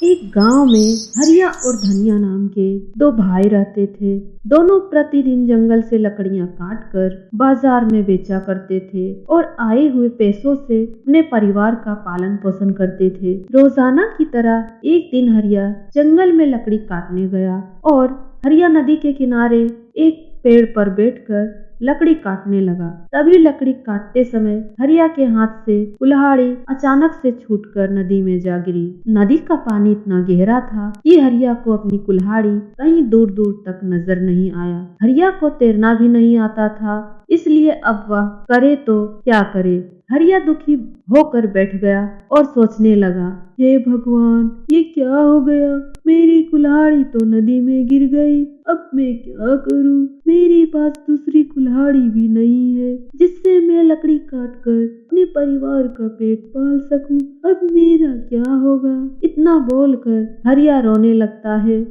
एक गांव में हरिया और धनिया नाम के दो भाई रहते थे। दोनों प्रतिदिन जंगल से लकड़ियां काट कर बाजार में बेचा करते थे और आए हुए पैसों से अपने परिवार का पालन पोषण करते थे। रोजाना की तरह एक दिन हरिया जंगल में लकड़ी काटने गया और हरिया नदी के किनारे एक पेड़ पर बैठकर लकड़ी काटने लगा। तभी लकड़ी काटते समय हरिया के हाथ से कुल्हाड़ी अचानक से छूटकर नदी में जा गिरी। नदी का पानी इतना गहरा था कि हरिया को अपनी कुल्हाड़ी कहीं दूर दूर तक नजर नहीं आया। हरिया को तैरना भी नहीं आता था, इसलिए अब वह करे तो क्या करे। हरिया दुखी होकर बैठ गया और सोचने लगा, हे भगवान, ये क्या हो गया? मेरी कुल्हाड़ी तो नदी में गिर गई। अब मैं क्या करूं? मेरे पास दूसरी कुल्हाड़ी भी नहीं है जिससे मैं लकड़ी काट कर अपने परिवार का पेट पाल सकूं। अब मेरा क्या होगा? इतना बोलकर हरिया रोने लगता है।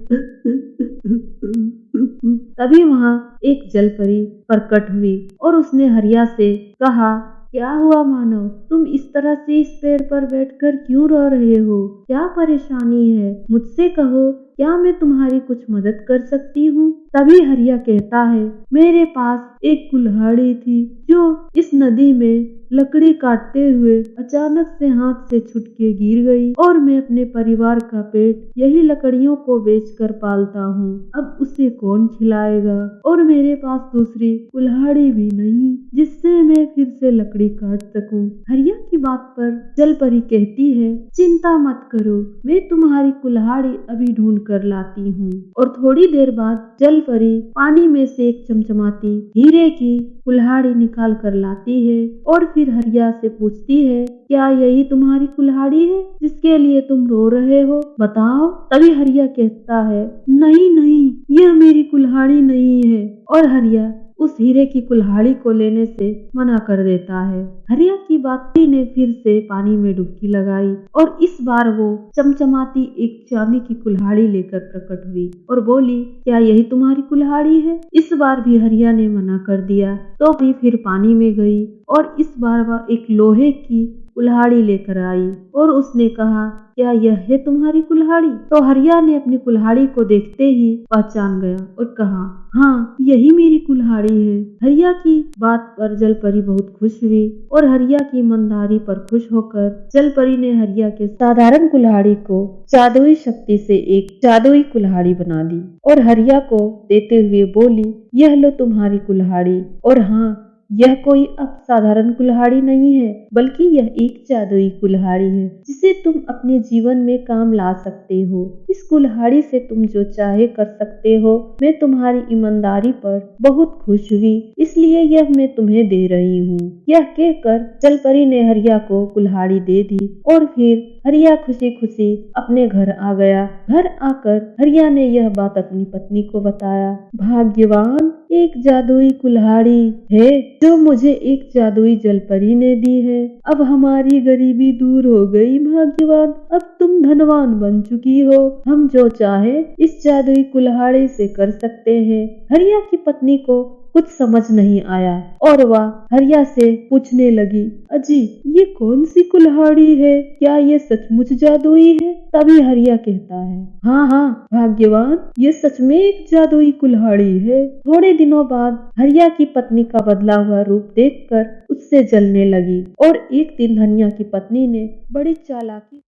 तभी वहाँ एक जलपरी प्रकट हुई और उसने हरिया से कहा, क्या हुआ मानव, तुम इस तरह से इस पेड़ पर बैठकर क्यों रो रहे हो? क्या परेशानी है? मुझसे कहो, क्या मैं तुम्हारी कुछ मदद कर सकती हूँ? तभी हरिया कहता है, मेरे पास एक कुल्हाड़ी थी जो इस नदी में लकड़ी काटते हुए अचानक से हाथ से छूट के गिर गई और मैं अपने परिवार का पेट यही लकड़ियों को बेचकर पालता हूँ। अब उसे कौन खिलाएगा? और मेरे पास दूसरी कुल्हाड़ी भी नहीं जिससे मैं फिर से लकड़ी काट सकूं। हरिया की बात पर जलपरी कहती है, चिंता मत करो, मैं तुम्हारी कुल्हाड़ी अभी ढूंढ कर लाती हूँ। और थोड़ी देर बाद जलपरी पानी में से एक चमचमाती हीरे की कुल्हाड़ी निकाल कर लाती है और फिर हरिया से पूछती है, क्या यही तुम्हारी कुल्हाड़ी है जिसके लिए तुम रो रहे हो? बताओ। तभी हरिया कहता है, नहीं नहीं, यह मेरी कुल्हाड़ी नहीं है। और हरिया उस हीरे की कुल्हाड़ी को लेने से मना कर देता है। हरिया की बाती ने फिर से पानी में डुबकी लगाई और इस बार वो चमचमाती एक चांदी की कुल्हाड़ी लेकर प्रकट हुई और बोली, क्या यही तुम्हारी कुल्हाड़ी है? इस बार भी हरिया ने मना कर दिया तो भी फिर पानी में गई और इस बार वह एक लोहे की कुल्हाड़ी लेकर आई और उसने कहा, क्या यह है तुम्हारी कुल्हाड़ी? तो हरिया ने अपनी कुल्हाड़ी को देखते ही पहचान गया और कहा, हाँ, यही मेरी कुल्हाड़ी है। हरिया की बात पर जलपरी बहुत खुश हुई और हरिया की ईमानदारी पर खुश होकर जलपरी ने हरिया के साधारण कुल्हाड़ी को जादुई शक्ति से एक जादुई कुल्हाड़ी बना दी और हरिया को देते हुए बोली, यह लो तुम्हारी कुल्हाड़ी। और हाँ, यह कोई अब साधारण कुल्हाड़ी नहीं है, बल्कि यह एक जादुई कुल्हाड़ी है जिसे तुम अपने जीवन में काम ला सकते हो। इस कुल्हाड़ी से तुम जो चाहे कर सकते हो। मैं तुम्हारी ईमानदारी पर बहुत खुश हुई, इसलिए यह मैं तुम्हें दे रही हूँ। यह कहकर जलपरी ने हरिया को कुल्हाड़ी दे दी और फिर हरिया खुशी खुशी अपने घर आ गया। घर आकर हरिया ने यह बात अपनी पत्नी को बताया। भाग्यवान, एक जादुई कुल्हाड़ी है जो मुझे एक जादुई जलपरी ने दी है। अब हमारी गरीबी दूर हो गई। भाग्यवान, अब तुम धनवान बन चुकी हो। हम जो चाहे इस जादुई कुल्हाड़ी से कर सकते हैं। हरिया की पत्नी को कुछ समझ नहीं आया और वह हरिया से पूछने लगी, अजी, ये कौन सी कुल्हाड़ी है? क्या ये सचमुच जादुई है? तभी हरिया कहता है, हाँ हाँ भाग्यवान, ये सच में एक जादुई कुल्हाड़ी है। थोड़े दिनों बाद हरिया की पत्नी का बदला हुआ रूप देखकर उससे जलने लगी और एक दिन धनिया की पत्नी ने बड़ी चालाकी